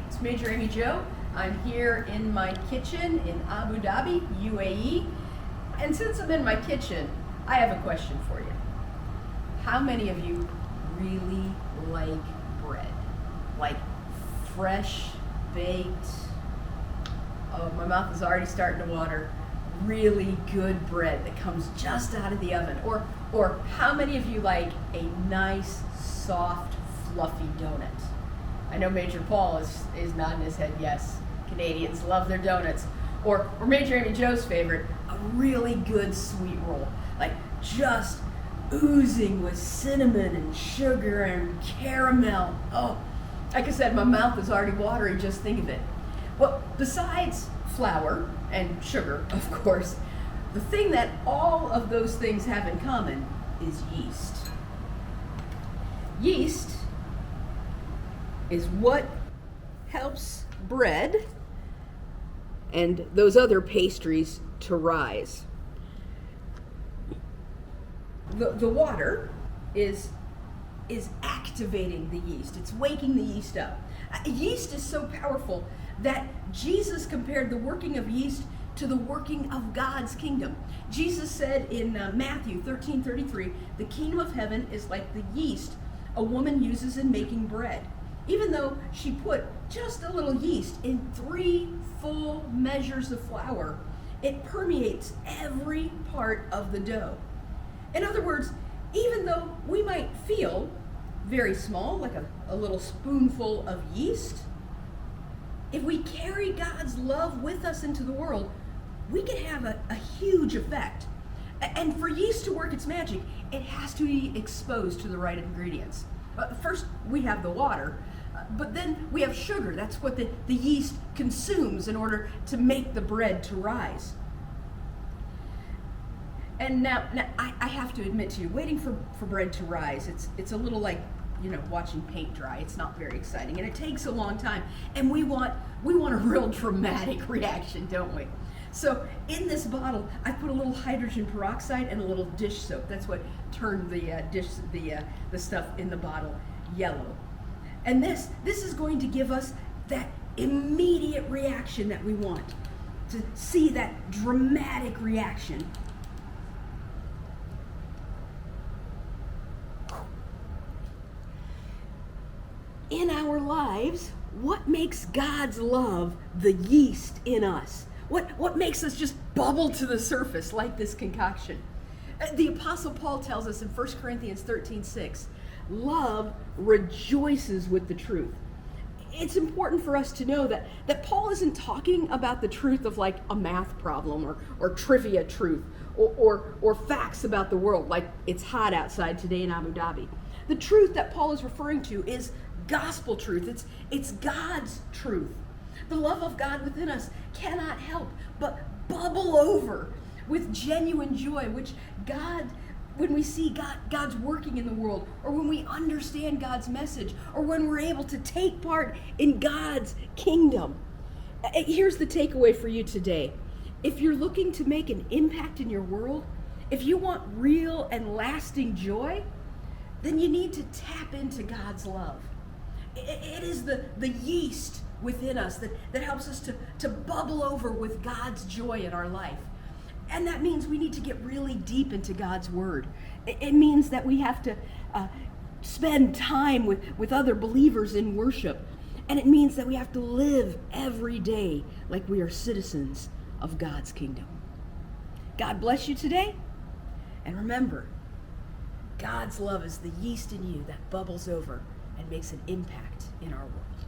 it's Major Amy Jo. I'm here in my kitchen in Abu Dhabi, UAE. And since I'm in my kitchen, I have a question for you. How many of you really like bread? Like fresh, baked, oh, my mouth is already starting to water, really good bread that comes just out of the oven? Or how many of you like a nice, soft, fluffy donut? I know Major Paul is nodding his head yes. Canadians love their donuts. Or Major Amy Jo's favorite, a really good sweet roll. Like just oozing with cinnamon and sugar and caramel. Oh, like I said, my mouth is already watering just think of it. Well, besides flour and sugar, of course, the thing that all of those things have in common is yeast. Yeast is what helps bread and those other pastries to rise. The water is activating the yeast. It's waking the yeast up. Yeast is so powerful that Jesus compared the working of yeast to the working of God's kingdom. Jesus said in Matthew 13:33, the kingdom of heaven is like the yeast a woman uses in making bread. Even though she put just a little yeast in 3 full measures of flour, it permeates every part of the dough. In other words, even though we might feel very small, like a little spoonful of yeast, if we carry God's love with us into the world, we can have a huge effect. And for yeast to work its magic, it has to be exposed to the right ingredients. First, we have the water, but then we have sugar. That's what the yeast consumes in order to make the bread to rise. And now I have to admit to you, waiting for bread to rise, it's a little like, watching paint dry. It's not very exciting, and it takes a long time. And we want a real dramatic reaction, don't we? So in this bottle, I put a little hydrogen peroxide and a little dish soap. That's what turned the stuff in the bottle yellow. And this is going to give us that immediate reaction that we want, to see that dramatic reaction. In our lives, what makes God's love the yeast in us? What makes us just bubble to the surface like this concoction? The Apostle Paul tells us in 1 Corinthians 13:6, love rejoices with the truth. It's important for us to know that Paul isn't talking about the truth of like a math problem or trivia truth or facts about the world, like it's hot outside today in Abu Dhabi. The truth that Paul is referring to is gospel truth. It's God's truth. The love of God within us cannot help but bubble over with genuine joy, which when we see God's working in the world, or when we understand God's message, or when we're able to take part in God's kingdom. Here's the takeaway for you today. If you're looking to make an impact in your world, if you want real and lasting joy, then you need to tap into God's love. It is the yeast within us that helps us to bubble over with God's joy in our life. And that means we need to get really deep into God's word. It means that we have to spend time with other believers in worship. And it means that we have to live every day like we are citizens of God's kingdom. God bless you today. And remember, God's love is the yeast in you that bubbles over and makes an impact in our world.